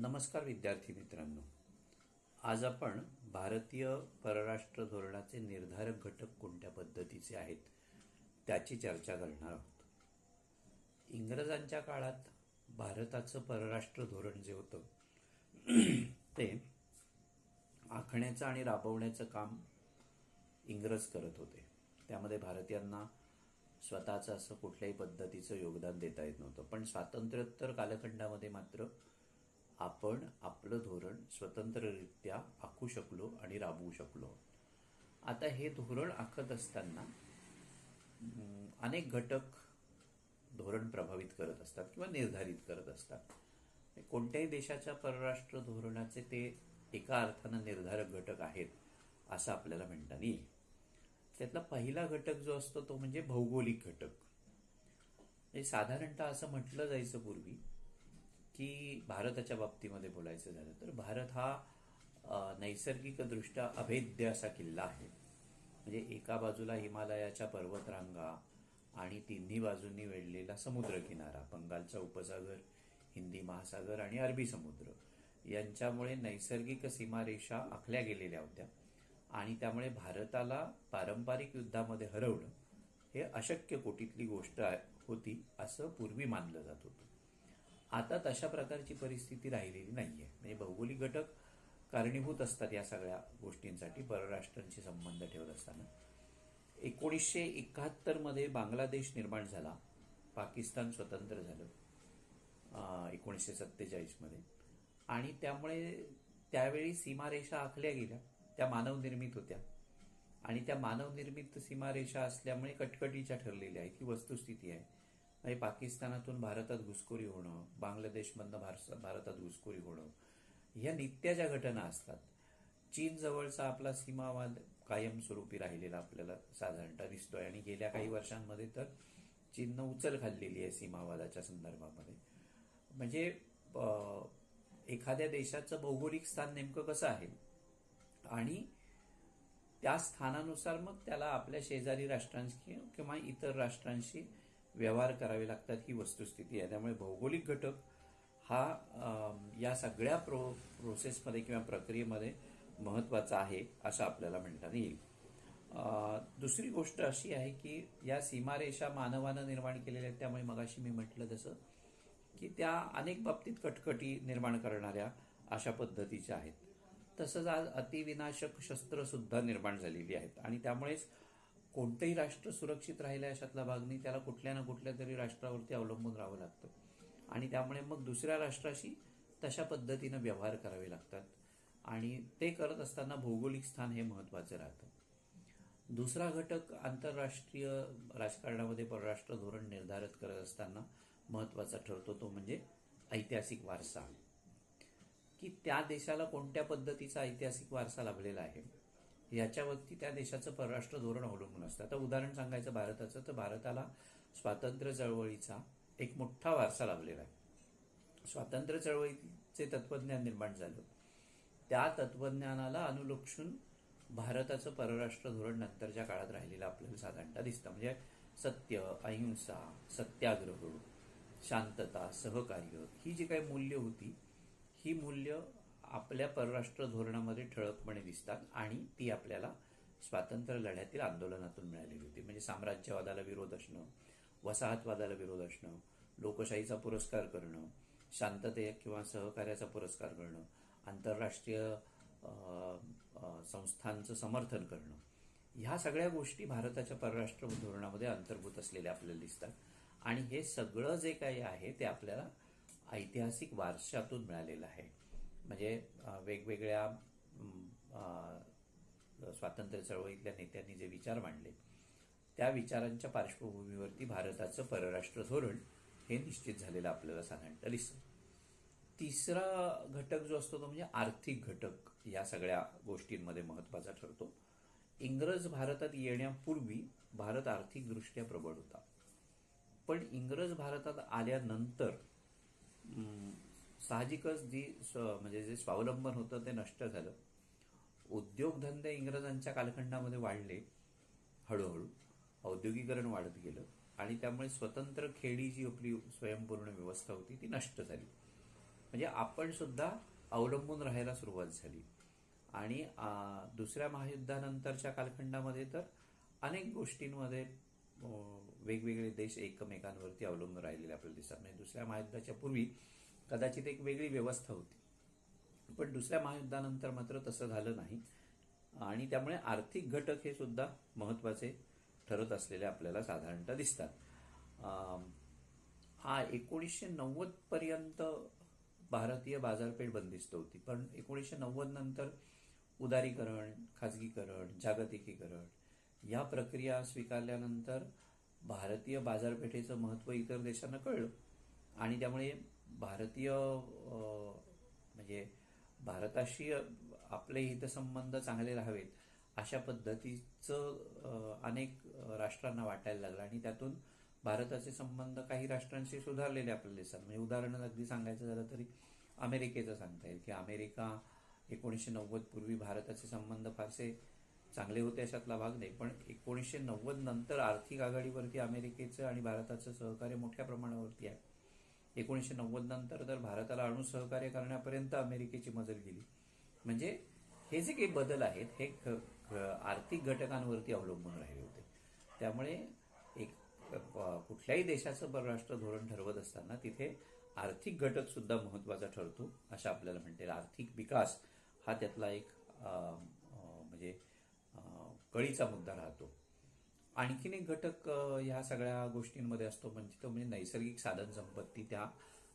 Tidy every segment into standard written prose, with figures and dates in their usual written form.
नमस्कार विद्यार्थी मित्रांनो. आज आपण भारतीय परराष्ट्र धोरणाचे निर्धारक घटक कोणत्या पद्धतीचे आहेत त्याची चर्चा करणार आहोत. इंग्रजांच्या काळात भारताचं परराष्ट्र धोरण जे होतं ते आखण्याचं आणि राबवण्याचं काम इंग्रज करत होते. त्यामध्ये भारतीयांना स्वतःचं असं कुठल्याही पद्धतीचं योगदान देता येत नव्हतं. पण स्वातंत्र्योत्तर कालखंडामध्ये मात्र आपण आपलं धोरण स्वतंत्ररित्या आखू शकलो आणि राबवू शकलो. आता हे धोरण आखत असताना अनेक घटक धोरण प्रभावित करत असतात किंवा निर्धारित करत असतात. कोणत्याही देशाच्या परराष्ट्र धोरणाचे ते एका अर्थानं निर्धारक घटक आहेत असं आपल्याला म्हणता येईल. त्यातला पहिला घटक जो असतो तो म्हणजे भौगोलिक घटक. साधारणतः असं म्हटलं जायचं पूर्वी की भारताच्या बाबतीमध्ये बोलायचं झालं तर भारत हा नैसर्गिकदृष्ट्या अभेद्य असा किल्ला आहे. म्हणजे एका बाजूला हिमालयाच्या पर्वतरांगा आणि तिन्ही बाजूंनी वेढलेला समुद्रकिनारा, बंगालचा उपसागर, हिंदी महासागर आणि अरबी समुद्र यांच्यामुळे नैसर्गिक सीमारेषा आखल्या गेलेल्या होत्या आणि त्यामुळे भारताला पारंपरिक युद्धामध्ये हरवणं हे अशक्य कोटीतली गोष्ट होती असं पूर्वी मानलं जात होतं. आता तशा प्रकारची परिस्थिती राहिलेली नाहीये. म्हणजे भौगोलिक घटक कारणीभूत असतात या सगळ्या गोष्टींसाठी परराष्ट्रांशी संबंध ठेवत असताना. 1971 मध्ये बांगलादेश निर्माण झाला, पाकिस्तान स्वतंत्र झालं 1947 मध्ये आणि त्यामुळे त्यावेळी सीमारेषा आखल्या गेल्या त्या मानवनिर्मित होत्या आणि त्या मानवनिर्मित सीमारेषा असल्यामुळे कटकटीच्या ठरलेल्या आहेत ही वस्तुस्थिती आहे. म्हणजे पाकिस्तानातून भारतात घुसखोरी होणं, बांगलादेशमधनं भारतात घुसखोरी होणं ह्या नित्याच्या घटना असतात. चीन जवळचा आपला सीमावाद कायमस्वरूपी राहिलेला आपल्याला साधारणतः दिसतोय आणि गेल्या काही वर्षांमध्ये तर चीननं उचल खाल्लेली आहे सीमावादाच्या संदर्भामध्ये. म्हणजे एखाद्या देशाचं भौगोलिक स्थान नेमकं कसं आहे आणि त्या स्थानानुसार मग त्याला आपल्या शेजारी राष्ट्रांशी किंवा इतर राष्ट्रांशी व्यवहार करावे लागतात ही वस्तुस्थिती आहे. त्यामुळे भौगोलिक घटक हा या सगळ्या प्रोसेसमध्ये किंवा प्रक्रियेमध्ये महत्त्वाचा आहे असं आपल्याला म्हणता येईल. दुसरी गोष्ट अशी आहे की या सीमारेषा मानवानं निर्माण केलेल्या आहेत. त्यामुळे मगाशी मी म्हटलं तसं की त्या अनेक बाबतीत कटकटी निर्माण करणाऱ्या अशा पद्धतीच्या आहेत. तसंच आज अतिविनाशक शस्त्र सुद्धा निर्माण झालेली आहेत आणि त्यामुळेच कोणतंही राष्ट्र सुरक्षित राहिलं अशातला भाग नाही. त्याला कुठल्या ना कुठल्या तरी राष्ट्रावरती अवलंबून राहावं लागतं आणि त्यामुळे मग दुसऱ्या राष्ट्राशी तशा पद्धतीनं व्यवहार करावे लागतात आणि ते करत असताना भौगोलिक स्थान हे महत्त्वाचं राहतं. दुसरा घटक आंतरराष्ट्रीय राजकारणामध्ये परराष्ट्र धोरण निर्धारित करत असताना महत्त्वाचा ठरतो तो म्हणजे ऐतिहासिक वारसा, की त्या देशाला कोणत्या पद्धतीचा ऐतिहासिक वारसा लाभलेला आहे याच्यावरती त्या देशाचं परराष्ट्र धोरण अवलंबून असतं. आता उदाहरण सांगायचं भारताचं तर भारताला स्वातंत्र्य चळवळीचा एक मोठा वारसा लाभलेला आहे. स्वातंत्र्य चळवळीचे तत्वज्ञान निर्माण झालं, त्या तत्वज्ञानाला अनुलक्षून भारताचं परराष्ट्र धोरण नंतरच्या काळात राहिलेलं आपल्याला साधारणतः दिसतं. म्हणजे सत्य, अहिंसा, सत्याग्रह, शांतता, सहकार्य ही जी काही मूल्य होती ही मूल्य आपल्या परराष्ट्र धोरणामध्ये ठळकपणे दिसतात आणि ती आपल्याला स्वातंत्र्य लढ्यातील आंदोलनातून मिळालेली होती. म्हणजे साम्राज्यवादाला विरोध असणं, वसाहतवादाला विरोध असणं, लोकशाहीचा पुरस्कार करणं, शांतते किंवा सहकार्याचा पुरस्कार करणं, आंतरराष्ट्रीय संस्थांचं समर्थन करणं, ह्या सगळ्या गोष्टी भारताच्या परराष्ट्र धोरणामध्ये अंतर्भूत असलेल्या आपल्याला दिसतात आणि हे सगळं जे काही आहे ते आपल्याला ऐतिहासिक वारशातून मिळालेलं आहे. म्हणजे वेगवेगळ्या स्वातंत्र्य चळवळीतल्या नेत्यांनी जे विचार मांडले त्या विचारांच्या पार्श्वभूमीवरती भारताचं परराष्ट्र धोरण हे निश्चित झालेलं आपल्याला साधारणतः दिसतं. तिसरा घटक जो असतो तो म्हणजे आर्थिक घटक या सगळ्या गोष्टींमध्ये महत्त्वाचा ठरतो. इंग्रज भारतात येण्यापूर्वी भारत आर्थिकदृष्ट्या प्रबळ होता, पण इंग्रज भारतात आल्यानंतर साहजिकच म्हणजे जे स्वावलंबन होतं ते नष्ट झालं. उद्योगधंदे इंग्रजांच्या कालखंडामध्ये वाढले, हळूहळू औद्योगिकरण वाढत गेलं आणि त्यामुळे स्वतंत्र खेडी जी आपली स्वयंपूर्ण व्यवस्था होती ती नष्ट झाली. म्हणजे आपण सुद्धा अवलंबून राहायला सुरुवात झाली. आणि दुसऱ्या महायुद्धानंतरच्या कालखंडामध्ये तर अनेक गोष्टींमध्ये वेगवेगळे देश एकमेकांवरती अवलंबून राहिलेले आपल्याला दिसतात. म्हणजे दुसऱ्या महायुद्धाच्या पूर्वी कदाचित एक वेगळी व्यवस्था होती, पण दुसऱ्या महायुद्धानंतर मात्र तसं झालं नाही. आणि त्यामुळे आर्थिक घटक हे सुद्धा महत्त्वाचे ठरत असलेले आपल्याला साधारणतः दिसतात. हा 1990 पर्यंत भारतीय बाजारपेठ बंदिस्त होती, पण 1990 नंतर उदारीकरण, खाजगीकरण, जागतिकीकरण या प्रक्रिया स्वीकारल्यानंतर भारतीय बाजारपेठेचं महत्त्व इतर देशांना कळलं. आणि त्यामुळे भारतीय म्हणजे भारताशी आपले हितसंबंध चांगले राहावेत अशा पद्धतीचं अनेक राष्ट्रांना वाटायला लागलं. आणि त्यातून भारताचे संबंध काही राष्ट्रांशी सुधारलेले आपल्याला दिसतात. म्हणजे उदाहरण अगदी सांगायचं झालं तरी अमेरिकेचं सांगता येईल की अमेरिका 1990 पूर्वी भारताचे संबंध फारसे चांगले होते अशातला भाग नाही, पण 1990 नंतर आर्थिक आघाडीवरती अमेरिकेचं आणि भारताचं सहकार्य मोठ्या प्रमाणावरती आहे. 1990 नंतर तर भारताला अणु सहकार्य करण्यापर्यंत अमेरिकेची मजल गेली. म्हणजे हे जे काही बदल आहेत हे आर्थिक घटकांवरती अवलंबून राहिले होते. त्यामुळे एक कुठल्याही देशाचं परराष्ट्र धोरण ठरवत असताना तिथे आर्थिक घटक सुद्धा महत्त्वाचा ठरतो असं आपल्याला म्हणता येईल. आर्थिक विकास हा त्यातला एक म्हणजे कळीचा मुद्दा राहतो. आणखीन एक घटक ह्या सगळ्या गोष्टींमध्ये असतो म्हणजे तो म्हणजे नैसर्गिक साधन संपत्ती त्या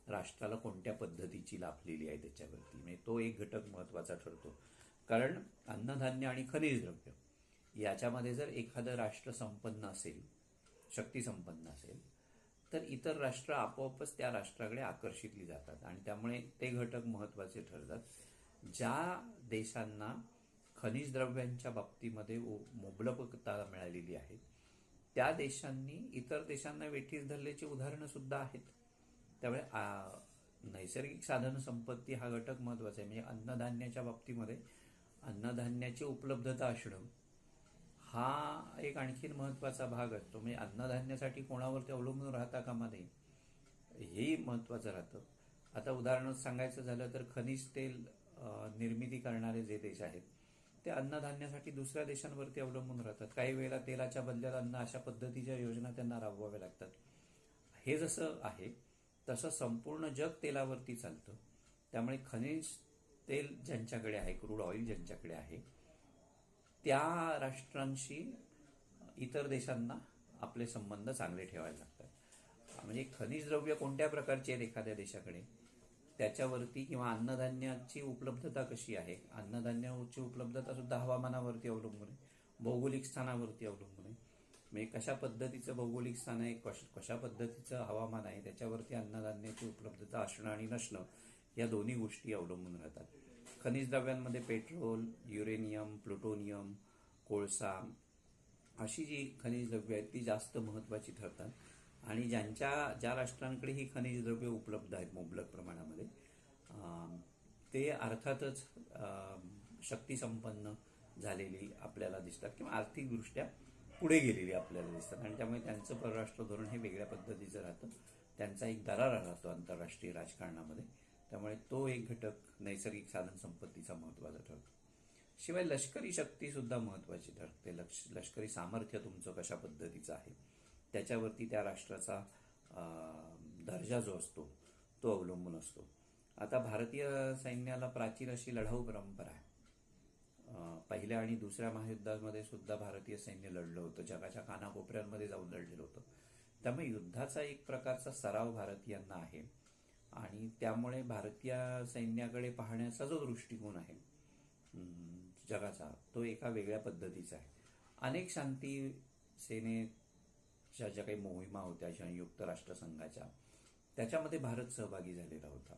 राष्ट्राला कोणत्या पद्धतीची लाभलेली आहे त्याच्यावरती. म्हणजे तो एक घटक महत्त्वाचा ठरतो. कारण अन्नधान्य आणि खनिज द्रव्य याच्यामध्ये जर एखादं राष्ट्र संपन्न असेल, शक्ती संपन्न असेल, तर इतर राष्ट्र आपोआपच त्या राष्ट्राकडे आकर्षितली जातात आणि त्यामुळे ते घटक महत्त्वाचे ठरतात. ज्या देशांना खनिज द्रव्यांच्या बाबतीमध्ये मुबलकता मिळालेली आहे त्या देशांनी इतर देशांना वेठीस धरल्याची उदाहरणं सुद्धा आहेत. त्यामुळे नैसर्गिक साधन संपत्ती हा घटक महत्त्वाचा आहे. म्हणजे अन्नधान्याच्या बाबतीमध्ये अन्नधान्याची उपलब्धता असणं हा एक आणखीन महत्त्वाचा भाग असतो. म्हणजे अन्नधान्यासाठी कोणावरती अवलंबून राहता कामा नये हेही महत्त्वाचं राहतं. आता उदाहरण सांगायचं झालं तर खनिज तेल निर्मिती करणारे जे देश आहेत ते अन्नधान्यासाठी दुसऱ्या देशांवरती अवलंबून राहतात. काही वेळेला तेलाच्या बदल्यात अन्न अशा पद्धतीच्या योजना त्यांना राबवाव्या लागतात. हे जसं आहे तसं संपूर्ण जग तेलावरती चालतं. त्यामुळे खनिज तेल ज्यांच्याकडे आहे, क्रूड ऑइल ज्यांच्याकडे आहे, त्या राष्ट्रांशी इतर देशांना आपले संबंध चांगले ठेवायला लागतात. म्हणजे खनिज द्रव्य कोणत्या प्रकारची आहेत एखाद्या देशाकडे त्याच्यावरती, किंवा अन्नधान्याची उपलब्धता कशी आहे, अन्नधान्याची उपलब्धता सुद्धा हवामानावरती अवलंबून आहे, भौगोलिक स्थानावरती अवलंबून आहे. म्हणजे कशा पद्धतीचं भौगोलिक स्थान आहे, कशा पद्धतीचं हवामान आहे त्याच्यावरती अन्नधान्याची उपलब्धता असणं आणि नसणं या दोन्ही गोष्टी अवलंबून राहतात. खनिज द्रव्यांमध्ये पेट्रोल, युरेनियम, प्लुटोनियम, कोळसा अशी जी खनिज द्रव्य आहेत ती जास्त महत्त्वाची ठरतात. आणि ज्या राष्ट्रांकडे ही खनिज द्रव्य उपलब्ध आहेत मुबलक प्रमाणामध्ये ते अर्थातच शक्तिसंपन्न झालेली आपल्याला दिसतात किंवा आर्थिकदृष्ट्या पुढे गेलेली आपल्याला दिसतात. आणि त्यामुळे त्यांचं परराष्ट्र धोरण हे वेगळ्या पद्धतीचं राहतं. त्यांचा एक दरारा राहतो आंतरराष्ट्रीय राजकारणामध्ये. त्यामुळे तो एक घटक नैसर्गिक साधन संपत्तीचा महत्त्वाचा ठरतो. शिवाय लष्करी शक्तीसुद्धा महत्त्वाची ठरते. लष्करी सामर्थ्य तुमचं कशा पद्धतीचं आहे त्याच्यावरती त्या राष्ट्राचा दर्जा जो असतो तो अवलंबून असतो. आता भारतीय सैन्याला प्राचीन अशी लढाऊ परंपरा आहे. पहिल्या आणि दुसऱ्या महायुद्धामध्ये सुद्धा भारतीय सैन्य लढलं होतं, जगाच्या कानाकोपऱ्यांमध्ये जाऊन लढलेलं होतं. त्यामुळे युद्धाचा एक प्रकारचा सराव भारतीयांना आहे आणि त्यामुळे भारतीय सैन्याकडे पाहण्याचा जो दृष्टिकोन आहे जगाचा तो एका वेगळ्या पद्धतीचा आहे. अनेक शांती सेनेच्या ज्या काही मोहिमा होत्या संयुक्त राष्ट्रसंघाच्या त्याच्यामध्ये भारत सहभागी झालेला होता.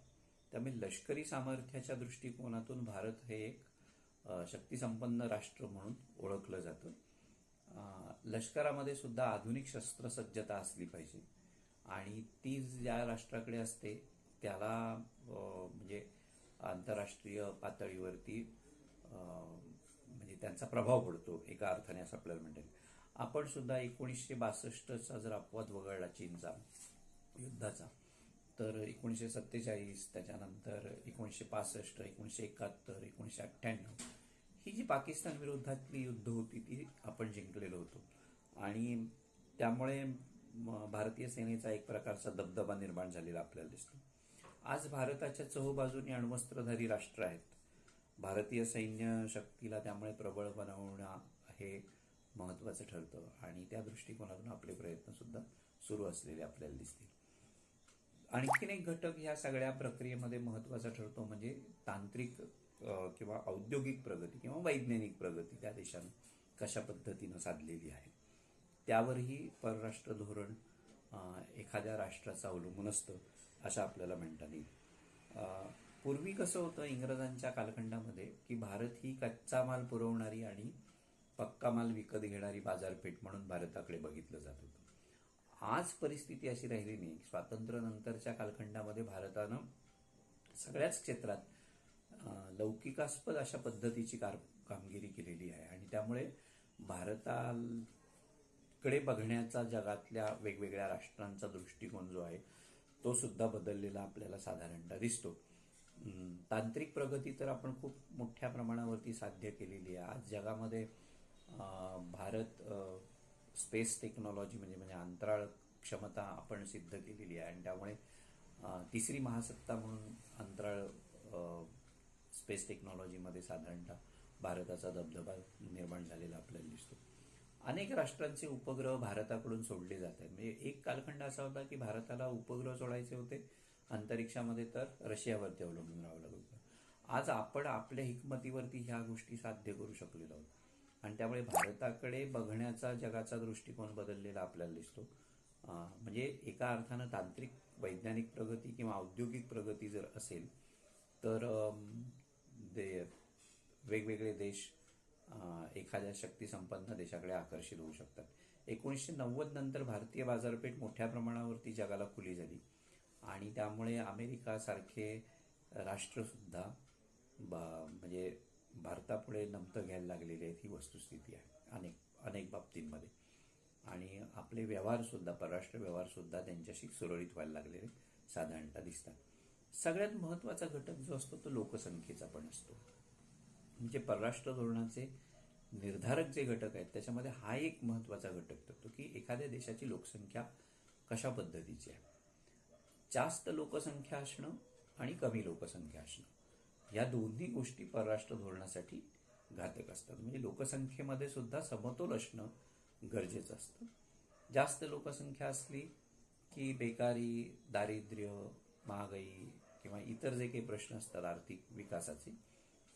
त्यामुळे लष्करी सामर्थ्याच्या दृष्टिकोनातून भारत हे एक शक्तिसंपन्न राष्ट्र म्हणून ओळखलं जातं. लष्करामध्ये सुद्धा आधुनिक शस्त्रसज्जता असली पाहिजे आणि ती ज्या राष्ट्राकडे असते त्याला म्हणजे आंतरराष्ट्रीय पातळीवरती म्हणजे त्यांचा प्रभाव पडतो एका अर्थाने असं आपल्याला म्हणता येईल. आपण सुद्धा 1962चा जर अपवाद वगळला चीनचा युद्धाचा तर 1947, त्याच्यानंतर 1965, 1971, 1998 ही जी पाकिस्तान विरोधातली युद्ध होती ती आपण जिंकलेलो होतो. आणि त्यामुळे भारतीय सेनेचा एक प्रकारचा दबदबा निर्माण झालेला आपल्याला दिसतो. आज भारताच्या चहूबाजूनी अण्वस्त्रधारी राष्ट्र आहेत. भारतीय सैन्य शक्तीला त्यामुळे प्रबळ बनवणं हे महत्त्वाचं ठरतं आणि त्या दृष्टिकोनातून आपले प्रयत्न सुद्धा सुरू असलेले आपल्याला दिसतील. आणखीन एक घटक ह्या सगळ्या प्रक्रियेमध्ये महत्त्वाचा ठरतो म्हणजे तांत्रिक किंवा औद्योगिक प्रगती किंवा वैज्ञानिक प्रगती त्या देशानं कशा पद्धतीनं साधलेली आहे, त्यावरही परराष्ट्र धोरण एखाद्या राष्ट्राचं अवलंबून असतं असं आपल्याला म्हणता येईल. पूर्वी कसं होतं इंग्रजांच्या कालखंडामध्ये की भारत ही कच्चा माल पुरवणारी आणि पक्का माल विकत घेणारी बाजारपेठ म्हणून भारताकडे बघितलं जात होतं. आज परिस्थिती अशी राहिली नाही. स्वातंत्र्यानंतरच्या कालखंडामध्ये भारतानं सगळ्याच क्षेत्रात लौकिकास्पद अशा पद्धतीची कामगिरी केलेली आहे आणि त्यामुळे भारताकडे बघण्याचा जगातल्या वेगवेगळ्या राष्ट्रांचा दृष्टिकोन जो आहे तो सुद्धा बदललेला आपल्याला साधारणतः दिसतो. तांत्रिक प्रगती तर आपण खूप मोठ्या प्रमाणावरती साध्य केलेली आहे. आज जगामध्ये भारत स्पेस टेक्नॉलॉजी म्हणजे अंतराळ क्षमता आपण सिद्ध केलेली आहे आणि त्यामुळे तिसरी महासत्ता म्हणून अंतराळ स्पेस टेक्नॉलॉजीमध्ये साधारणतः भारताचा दबदबा निर्माण झालेला आपल्याला दिसतो. अनेक राष्ट्रांचे उपग्रह भारताकडून सोडले जात आहेत. म्हणजे एक कालखंड असा होता की भारताला उपग्रह सोडायचे होते अंतरिक्षामध्ये तर रशियावरती अवलंबून राहावं लागत होतं. आज आपण आपल्या हिकमतीवरती ह्या गोष्टी साध्य करू शकलेलो आहोत आणि त्यामुळे भारताकडे बघण्याचा जगाचा दृष्टिकोन बदललेला आपल्याला दिसतो. म्हणजे एका अर्थानं तांत्रिक वैज्ञानिक प्रगती किंवा औद्योगिक प्रगती जर असेल तर वेगवेगळे देश एखाद्या शक्तिसंपन्न देशाकडे आकर्षित होऊ शकतात. 1990 नंतर भारतीय बाजारपेठ मोठ्या प्रमाणावरती जगाला खुली झाली आणि त्यामुळे अमेरिकासारखे राष्ट्रसुद्धा म्हणजे भारतापुढे नमतं घ्यायला लागलेले आहेत ही वस्तुस्थिती आहे अनेक बाबतींमध्ये. आणि आपले व्यवहारसुद्धा परराष्ट्र व्यवहारसुद्धा त्यांच्याशी सुरळीत व्हायला लागलेले साधारणतः दिसतात. सगळ्यात महत्त्वाचा घटक जो असतो तो लोकसंख्येचा पण असतो. म्हणजे परराष्ट्र धोरणाचे निर्धारक जे घटक आहेत त्याच्यामध्ये हा एक महत्त्वाचा घटक ठरतो की एखाद्या देशाची लोकसंख्या कशा पद्धतीची आहे. जास्त लोकसंख्या असणं आणि कमी लोकसंख्या असणं या दोन्ही गोष्टी परराष्ट्र धोरणासाठी घातक असतात. म्हणजे लोकसंख्येमध्ये सुद्धा समतोल असणं गरजेचं असतं. जास्त लोकसंख्या असली की बेकारी, दारिद्र्य, महागाई किंवा इतर जे काही प्रश्न असतात आर्थिक विकासाचे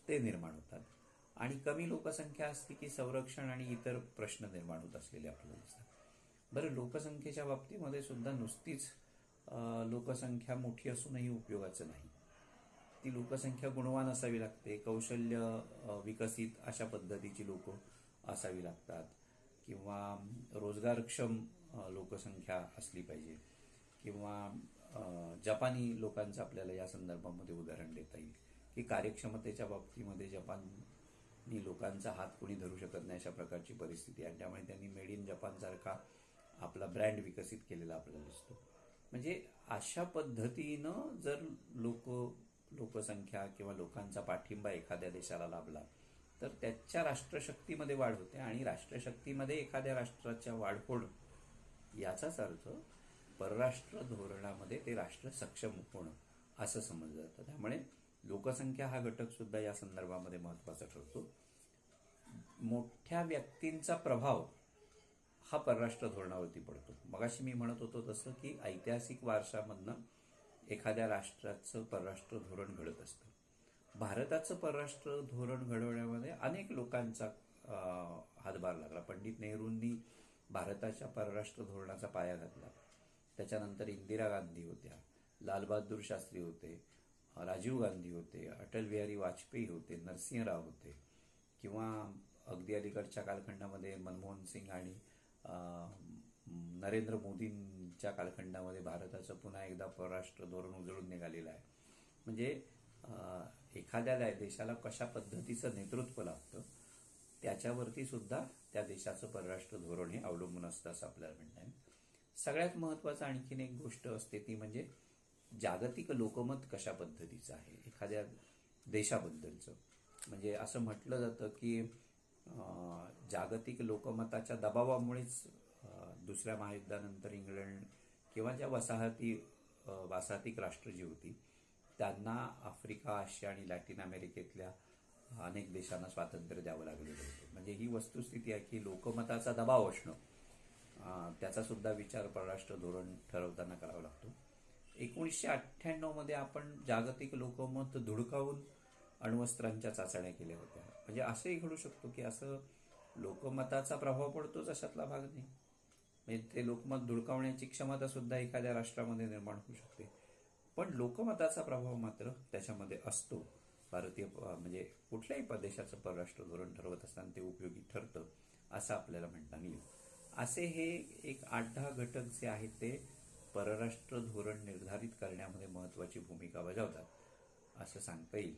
ते निर्माण होतात आणि कमी लोकसंख्या असली की संरक्षण आणि इतर प्रश्न निर्माण होत असलेले आपल्याला दिसतात. बरं, लोकसंख्येच्या बाबतीमध्ये सुद्धा नुसतीच लोकसंख्या मोठी असूनही उपयोगाचं नाही. ती लोकसंख्या गुणवान असावी लागते, कौशल्य विकसित अशा पद्धतीची लोक असावी लागतात किंवा रोजगारक्षम लोकसंख्या असली पाहिजे किंवा जपानी लोकांचं आपल्याला या संदर्भामध्ये उदाहरण देता येईल की कार्यक्षमतेच्या बाबतीमध्ये जपानी लोकांचा हात कोणी धरू शकत नाही अशा प्रकारची परिस्थिती आहे. त्यामुळे त्यांनी मेड इन जपानसारखा आपला ब्रँड विकसित केलेला आपल्याला दिसतो. म्हणजे अशा पद्धतीनं जर लोकसंख्या किंवा लोकांचा पाठिंबा एखाद्या देशाला लाभला तर त्याच्या राष्ट्रशक्तीमध्ये वाढ होते आणि राष्ट्रशक्तीमध्ये एखाद्या राष्ट्राच्या वाढ होणं याचाच अर्थ परराष्ट्र धोरणामध्ये ते राष्ट्र सक्षम होणं असं समजलं जातं. त्यामुळे लोकसंख्या हा घटक सुद्धा या संदर्भामध्ये महत्त्वाचा ठरतो. मोठ्या व्यक्तींचा प्रभाव हा परराष्ट्र धोरणावरती पडतो. मगाशी मी म्हणत होतो तसं की ऐतिहासिक वारशामधनं एखाद्या राष्ट्राचं परराष्ट्र धोरण घडत असतं. भारताचं परराष्ट्र धोरण घडवण्यामध्ये अनेक लोकांचा हातभार लागला. पंडित नेहरूंनी भारताच्या परराष्ट्र धोरणाचा पाया घातला. त्याच्यानंतर इंदिरा गांधी होत्या, लालबहादूर शास्त्री होते, राजीव गांधी होते, अटल बिहारी वाजपेयी होते, नरसिंह राव होते किंवा अगदी अलीकडच्या कालखंडामध्ये मनमोहन सिंग आणि नरेंद्र मोदींच्या कालखंडामध्ये भारताचं पुन्हा एकदा परराष्ट्र धोरण उजळून निघालेलं आहे. म्हणजे एखाद्या देशाला कशा पद्धतीचं नेतृत्व लागतं त्याच्यावरती सुद्धा त्या देशाचं परराष्ट्र धोरण हे अवलंबून असतं असं आपल्याला म्हणता येईल. सगळ्यात महत्त्वाचं आणखीन एक गोष्ट असते ती म्हणजे जागतिक लोकमत कशा पद्धतीचं आहे एखाद्या देशाबद्दलचं. म्हणजे असं म्हटलं जातं की जागतिक लोकमताच्या दबावामुळेच दुसऱ्या महायुद्धानंतर इंग्लंड किंवा ज्या वसाहतिक राष्ट्र जी होती त्यांना आफ्रिका, आशिया आणि लॅटिन अमेरिकेतल्या अनेक देशांना स्वातंत्र्य द्यावं लागलेलं होतं. म्हणजे ही वस्तुस्थिती आहे की लोकमताचा दबाव असणं त्याचा सुद्धा विचार परराष्ट्र धोरण ठरवताना करावा लागतो. 1998 आपण जागतिक लोकमत धुडकावून अण्वस्त्रांच्या चाचण्या केल्या होत्या. म्हणजे असंही घडू शकतो की असं लोकमताचा प्रभाव पडतोच अशातला भाग नाही. म्हणजे ते लोकमत धुडकावण्याची क्षमता सुद्धा एखाद्या राष्ट्रामध्ये निर्माण होऊ शकते. पण लोकमताचा प्रभाव मात्र त्याच्यामध्ये असतो. भारतीय म्हणजे कुठल्याही प्रदेशाचं परराष्ट्र धोरण ठरवत असताना ते उपयोगी ठरतं असं आपल्याला म्हणता येईल. असे हे एक 8-10 घटक जे आहेत ते परराष्ट्र धोरण निर्धारित करण्यामध्ये महत्त्वाची भूमिका बजावतात असं सांगता येईल.